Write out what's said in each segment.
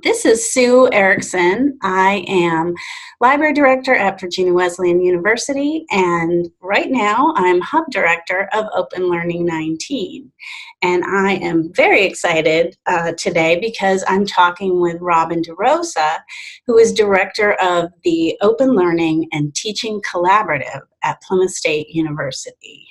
This is Sue Erickson. I am Library Director at Virginia Wesleyan University, and right now I'm Hub Director of Open Learning 19. And I am very excited today because I'm talking with Robin DeRosa, who is Director of the Open Learning and Teaching Collaborative at Plymouth State University.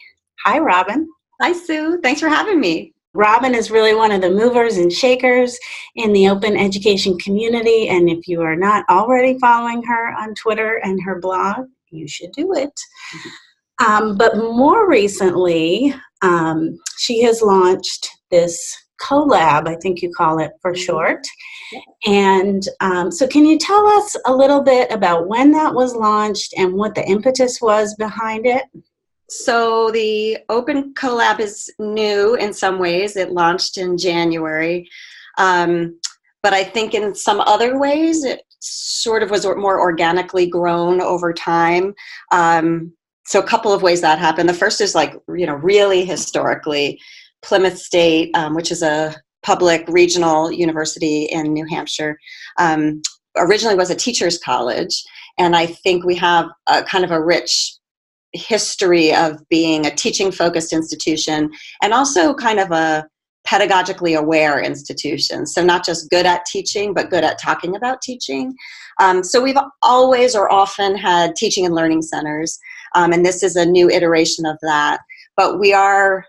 Hi, Robin. Hi, Sue. Thanks for having me. Robin is really one of the movers and shakers in the open education community, and if you are not already following her on Twitter and her blog, you should do it. But more recently, she has launched this collab, I think you call it for short. And so can you tell us a little bit about when that was launched and what the impetus was behind it? So the Open Collab is new in some ways. It launched in January. But I think in some other ways, it sort of was more organically grown over time. So a couple of ways that happened. The first is really historically, Plymouth State, which is a public regional university in New Hampshire, originally was a teacher's college. And I think we have a kind of a rich history of being a teaching-focused institution and also kind of a pedagogically aware institution. So not just good at teaching, but good at talking about teaching. So we've always or often had teaching and learning centers, and this is a new iteration of that. But we are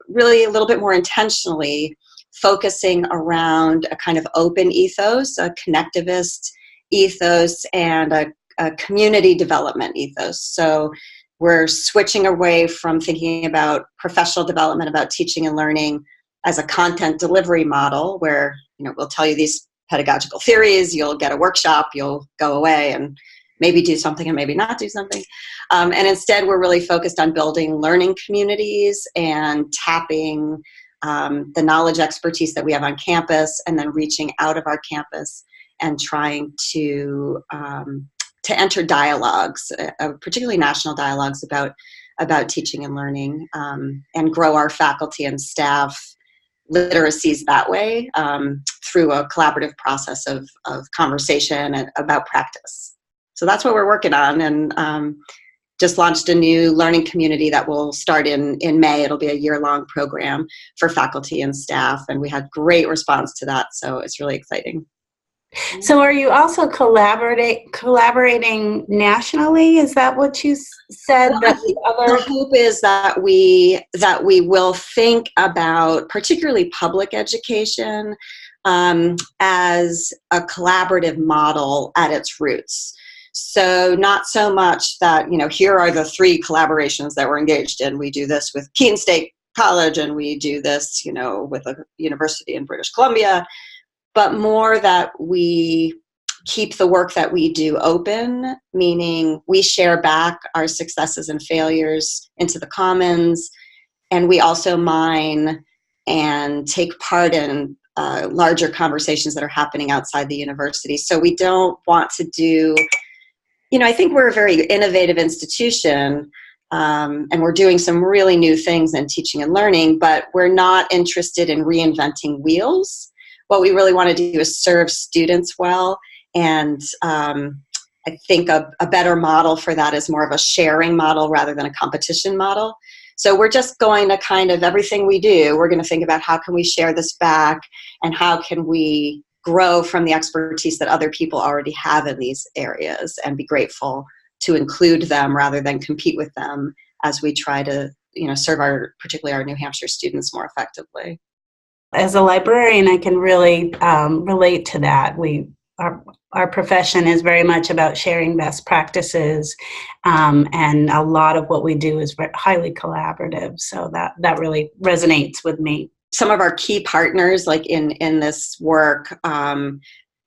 really a little bit more intentionally focusing around a kind of open ethos, a connectivist ethos, and a community development ethos. So we're switching away from thinking about professional development, about teaching and learning as a content delivery model where, we'll tell you these pedagogical theories, you'll get a workshop, you'll go away and maybe do something and maybe not do something. And instead, we're really focused on building learning communities and tapping the knowledge expertise that we have on campus and then reaching out of our campus and trying to enter dialogues, particularly national dialogues about teaching and learning, and grow our faculty and staff literacies that way through a collaborative process of conversation and about practice. So that's what we're working on, and just launched a new learning community that will start in May. It'll be a year-long program for faculty and staff, and we had great response to that, so it's really exciting. So are you also collaborating nationally? Is that what you said? Well, the hope is that we will think about particularly public education as a collaborative model at its roots. So not so much that, here are the 3 collaborations that we're engaged in. We do this with Keene State College, and we do this, with a university in British Columbia, but more that we keep the work that we do open, meaning we share back our successes and failures into the commons, and we also mine and take part in larger conversations that are happening outside the university. So we don't want to do, I think we're a very innovative institution, and we're doing some really new things in teaching and learning, but we're not interested in reinventing wheels. What we really want to do is serve students well, and I think a better model for that is more of a sharing model rather than a competition model. So we're just going to kind of everything we do, we're going to think about how can we share this back and how can we grow from the expertise that other people already have in these areas and be grateful to include them rather than compete with them as we try to serve particularly our New Hampshire students more effectively. As a librarian, I can really relate to that. Our profession is very much about sharing best practices, and a lot of what we do is highly collaborative. So that really resonates with me. Some of our key partners, like in this work,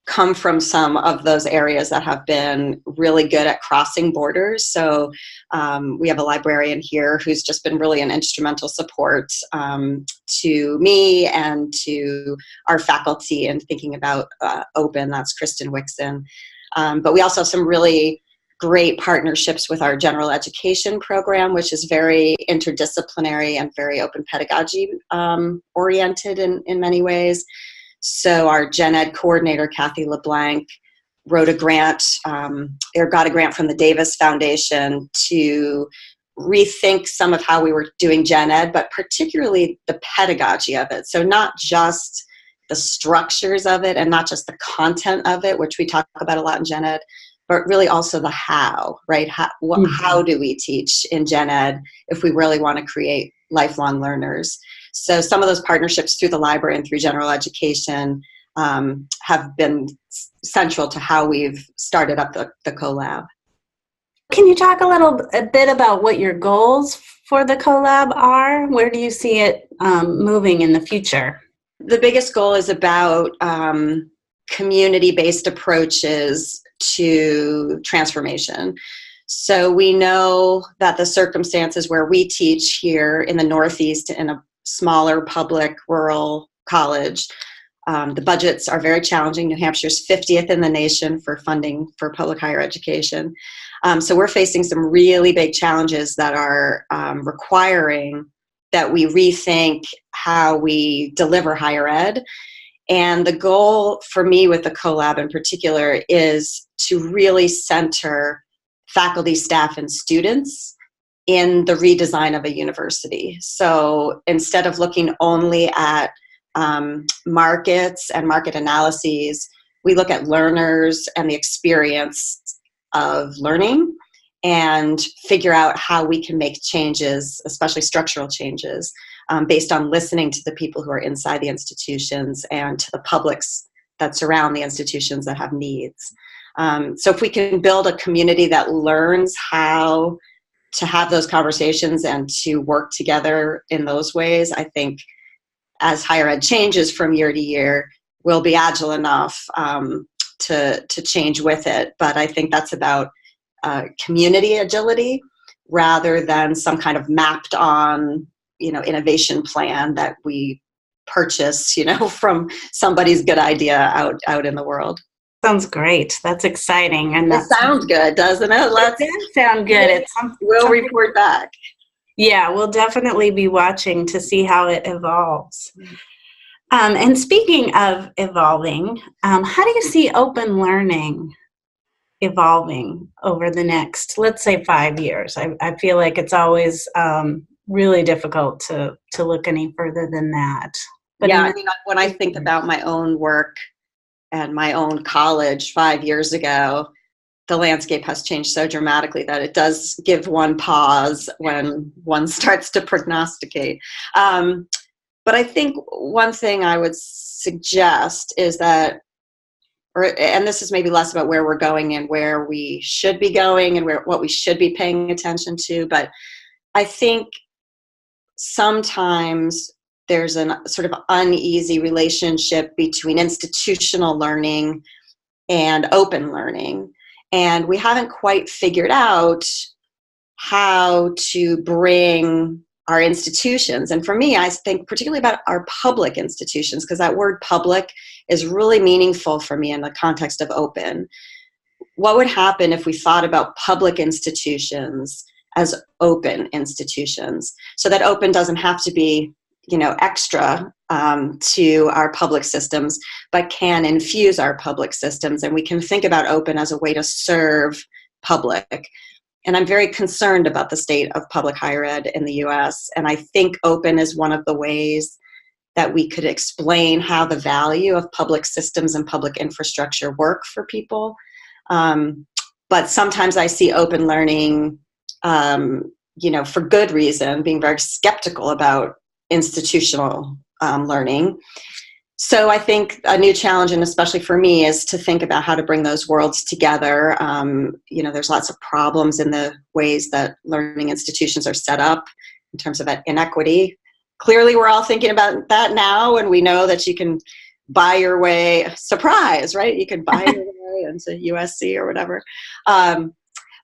come from some of those areas that have been really good at crossing borders. So we have a librarian here who's just been really an instrumental support to me and to our faculty in thinking about open. That's Kristen Wixon. But we also have some really great partnerships with our general education program, which is very interdisciplinary and very open pedagogy oriented in many ways. So our Gen Ed coordinator, Kathy LeBlanc, wrote a grant, or got a grant from the Davis Foundation to rethink some of how we were doing Gen Ed, but particularly the pedagogy of it. So not just the structures of it and not just the content of it, which we talk about a lot in Gen Ed, but really also the how, right? How do we teach in Gen Ed if we really want to create lifelong learners? So some of those partnerships through the library and through general education have been central to how we've started up the CoLab. Can you talk a bit about what your goals for the CoLab are? Where do you see it moving in the future? The biggest goal is about community-based approaches to transformation. So we know that the circumstances where we teach here in the Northeast in a smaller public rural college, the budgets are very challenging. New Hampshire's 50th in the nation for funding for public higher education. So we're facing some really big challenges that are requiring that we rethink how we deliver higher ed. And the goal for me with the CoLab in particular is to really center faculty, staff, and students in the redesign of a university. So instead of looking only at markets and market analyses, we look at learners and the experience of learning and figure out how we can make changes, especially structural changes, based on listening to the people who are inside the institutions and to the publics that surround the institutions that have needs. So if we can build a community that learns how to have those conversations and to work together in those ways, I think as higher ed changes from year to year, we'll be agile enough to change with it. But I think that's about community agility rather than some kind of mapped on, innovation plan that we purchase, from somebody's good idea out in the world. Sounds great. That's exciting. And it sounds good, doesn't it? It does sound good. We'll report back. Yeah, we'll definitely be watching to see how it evolves. And speaking of evolving, how do you see open learning evolving over the next, let's say, 5 years? I feel like it's always really difficult to look any further than that. But yeah, when I think about my own work and my own college 5 years ago, the landscape has changed so dramatically that it does give one pause when one starts to prognosticate. But I think one thing I would suggest is that, and this is maybe less about where we're going and where we should be going and what we should be paying attention to, but I think sometimes there's a sort of uneasy relationship between institutional learning and open learning. And we haven't quite figured out how to bring our institutions. And for me, I think particularly about our public institutions, because that word public is really meaningful for me in the context of open. What would happen if we thought about public institutions as open institutions, so that open doesn't have to be, extra to our public systems, but can infuse our public systems, and we can think about open as a way to serve public. And I'm very concerned about the state of public higher ed in the US, and I think open is one of the ways that we could explain how the value of public systems and public infrastructure work for people. But sometimes I see open learning, for good reason, being very skeptical about institutional learning. So I think a new challenge, and especially for me, is to think about how to bring those worlds together. There's lots of problems in the ways that learning institutions are set up in terms of inequity. Clearly, we're all thinking about that now, and we know that you can buy your way, surprise, right? You can buy your way into USC or whatever.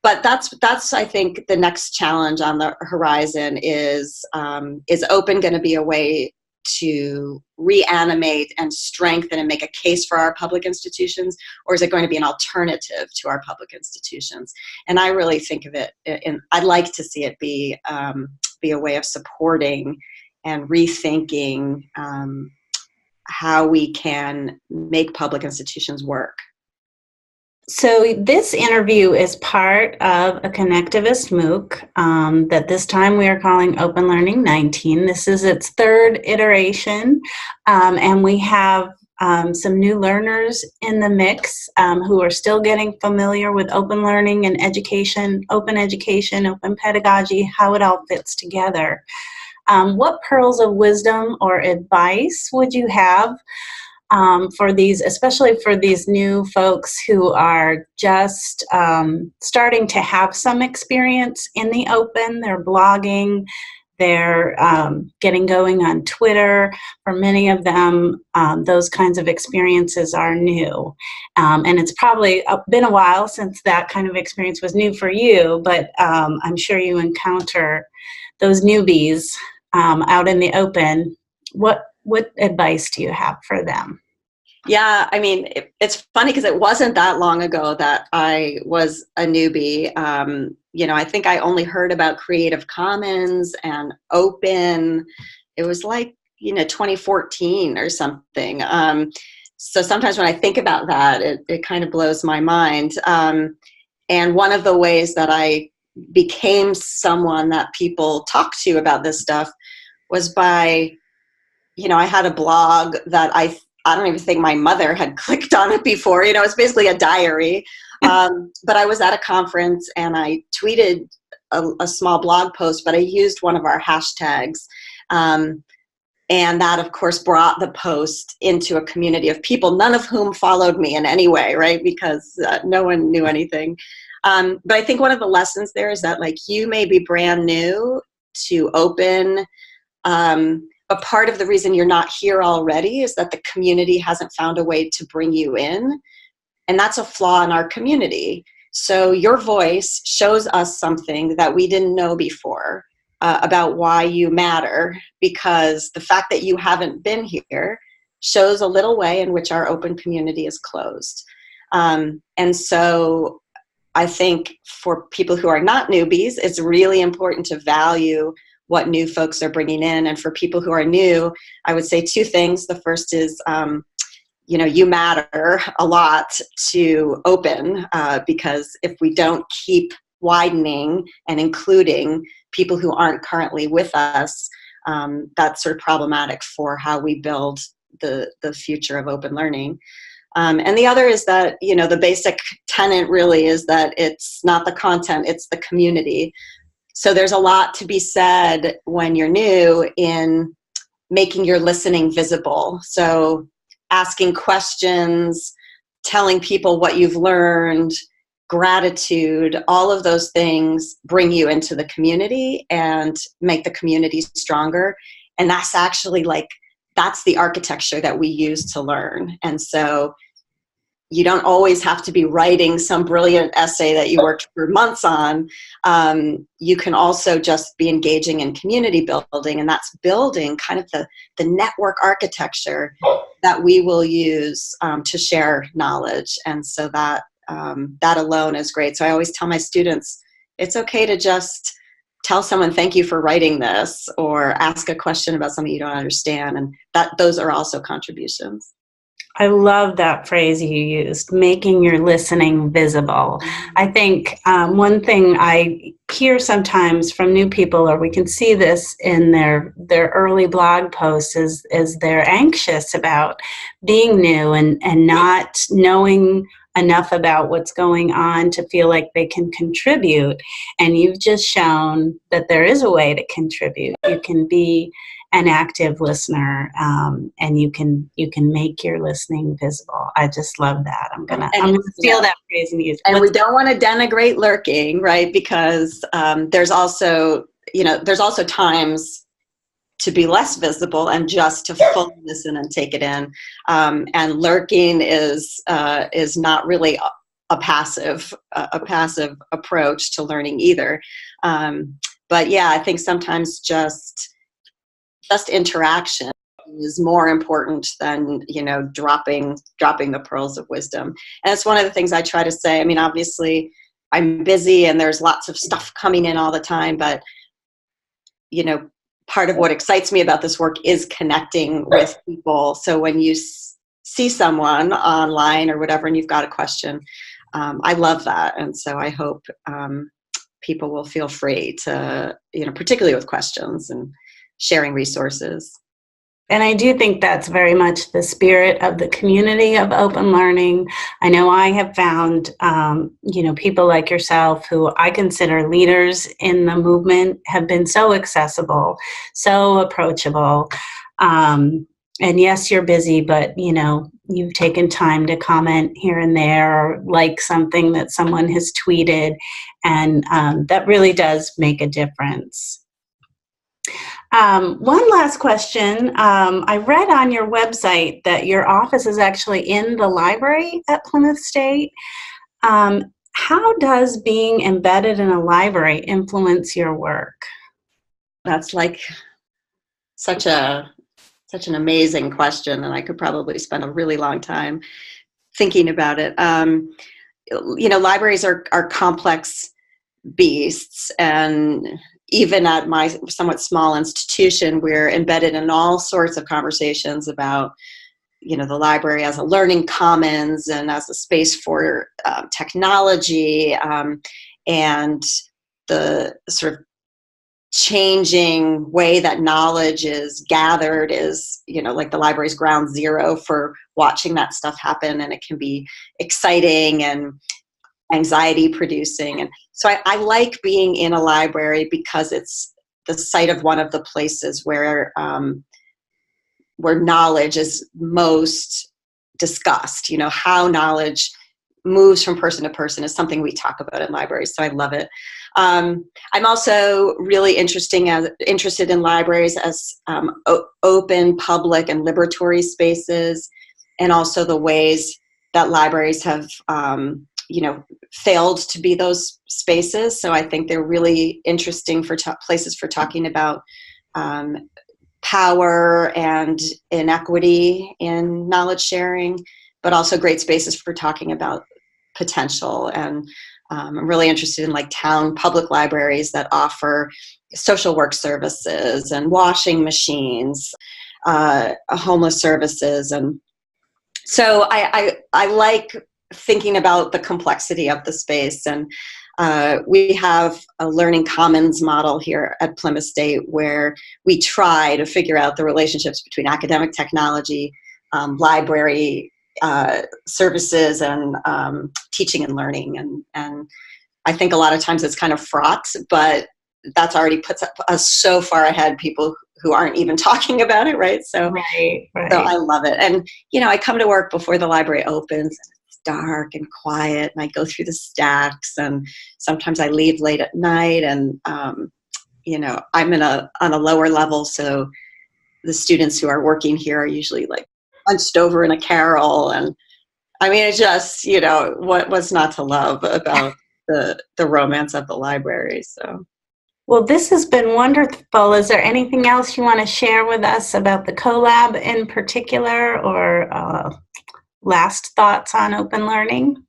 But that's I think the next challenge on the horizon is open going to be a way to reanimate and strengthen and make a case for our public institutions, or is it going to be an alternative to our public institutions? And I really think of it, I'd like to see it be a way of supporting and rethinking how we can make public institutions work. So this interview is part of a Connectivist MOOC that this time we are calling Open Learning 19. This is its third iteration, and we have some new learners in the mix who are still getting familiar with open learning and education, open pedagogy, how it all fits together. What pearls of wisdom or advice would you have for these, especially for these new folks who are just starting to have some experience in the open? They're blogging, they're getting going on Twitter. For many of them, those kinds of experiences are new. And it's probably been a while since that kind of experience was new for you, but I'm sure you encounter those newbies out in the open. What advice do you have for them? Yeah, I mean, it's funny because it wasn't that long ago that I was a newbie. I think I only heard about Creative Commons and open. It was like, 2014 or something. So sometimes when I think about that, it kind of blows my mind. And one of the ways that I became someone that people talk to about this stuff was by, I had a blog that I don't even think my mother had clicked on it before. It's basically a diary. But I was at a conference and I tweeted a small blog post, but I used one of our hashtags. And that, of course, brought the post into a community of people, none of whom followed me in any way, right? Because no one knew anything. But I think one of the lessons there is that, you may be brand new to open. But part of the reason you're not here already is that the community hasn't found a way to bring you in. And that's a flaw in our community. So your voice shows us something that we didn't know before about why you matter, because the fact that you haven't been here shows a little way in which our open community is closed. And so I think for people who are not newbies, it's really important to value what new folks are bringing in. And for people who are new, I would say two things. The first is, you matter a lot to open, because if we don't keep widening and including people who aren't currently with us, that's sort of problematic for how we build the future of open learning. And the other is that, the basic tenet really is that it's not the content, it's the community. So there's a lot to be said when you're new in making your listening visible. So asking questions, telling people what you've learned, gratitude, all of those things bring you into the community and make the community stronger. And that's actually that's the architecture that we use to learn. And so you don't always have to be writing some brilliant essay that you worked for months on. You can also just be engaging in community building, and that's building kind of the network architecture that we will use to share knowledge. And so that alone is great. So I always tell my students, it's okay to just tell someone thank you for writing this, or ask a question about something you don't understand, and those are also contributions. I love that phrase you used, making your listening visible. I think one thing I hear sometimes from new people, or we can see this in their early blog posts, is they're anxious about being new and not knowing enough about what's going on to feel like they can contribute. And you've just shown that there is a way to contribute. You can be an active listener, and you can make your listening visible. I just love that. I'm gonna steal that phrase and use it. And we don't want to denigrate lurking, right? Because there's also times to be less visible and just to fully listen and take it in. And lurking is not really a passive approach to learning either. But yeah, I think sometimes just interaction is more important than dropping the pearls of wisdom. And it's one of the things I try to say. I mean, obviously I'm busy and there's lots of stuff coming in all the time, but part of what excites me about this work is connecting with people. So when you see someone online or whatever and you've got a question, I love that. And so I hope people will feel free to, particularly with questions and sharing resources. And I do think that's very much the spirit of the community of open learning. I know I have found, people like yourself who I consider leaders in the movement have been so accessible, so approachable. And yes, you're busy, but, you've taken time to comment here and there or like something that someone has tweeted. And that really does make a difference. One last question. I read on your website that your office is actually in the library at Plymouth State. How does being embedded in a library influence your work? That's like such an amazing question, and I could probably spend a really long time thinking about it. Libraries are complex beasts, and even at my somewhat small institution, we're embedded in all sorts of conversations about, the library as a learning commons and as a space for technology, and the sort of changing way that knowledge is gathered is, like the library's ground zero for watching that stuff happen, and it can be exciting and anxiety producing. And so I like being in a library because it's the site of one of the places where knowledge is most discussed. How knowledge moves from person to person is something we talk about in libraries. So I love it. I'm also really interested in libraries as open, public, and liberatory spaces, and also the ways that libraries have failed to be those spaces. So I think they're really interesting for places for talking about power and inequity in knowledge sharing, but also great spaces for talking about potential. And I'm really interested in like town public libraries that offer social work services and washing machines, homeless services. And so I like thinking about the complexity of the space. And we have a learning commons model here at Plymouth State where we try to figure out the relationships between academic technology, library services, and teaching and learning. And I think a lot of times it's kind of fraught, but that's already puts us so far ahead, people who aren't even talking about it, right? So, Right. So I love it. And, I come to work before the library opens. Dark and quiet, and I go through the stacks, and sometimes I leave late at night, and I'm on a lower level, so the students who are working here are usually like hunched over in a carrel, and I mean, it's just what's not to love about the romance of the library. So, well, this has been wonderful. Is there anything else you want to share with us about the collab in particular, or last thoughts on open learning?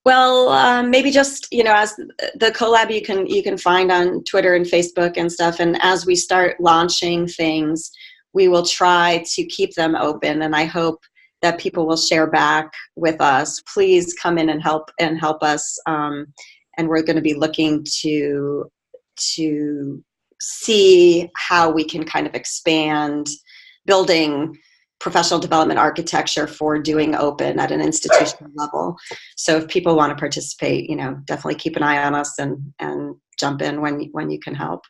Well, maybe just, as the collab you can find on Twitter and Facebook and stuff. And as we start launching things, we will try to keep them open. And I hope that people will share back with us. Please come in and help us. And we're going to be looking to see how we can kind of expand building professional development architecture for doing open at an institutional level. So if people want to participate, definitely keep an eye on us and jump in when you can help.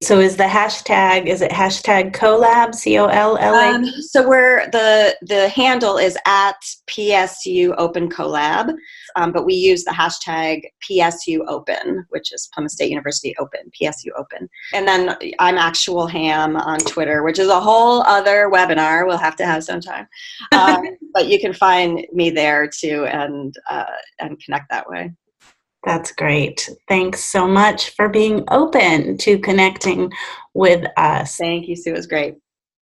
So is it hashtag collab, COLLAB? So the handle is at PSU Open Collab, but we use the hashtag PSU Open, which is Plymouth State University Open, PSU Open. And then I'm Actual Ham on Twitter, which is a whole other webinar we'll have to have sometime. But you can find me there too and connect that way. That's great. Thanks so much for being open to connecting with us. Thank you, Sue. It was great.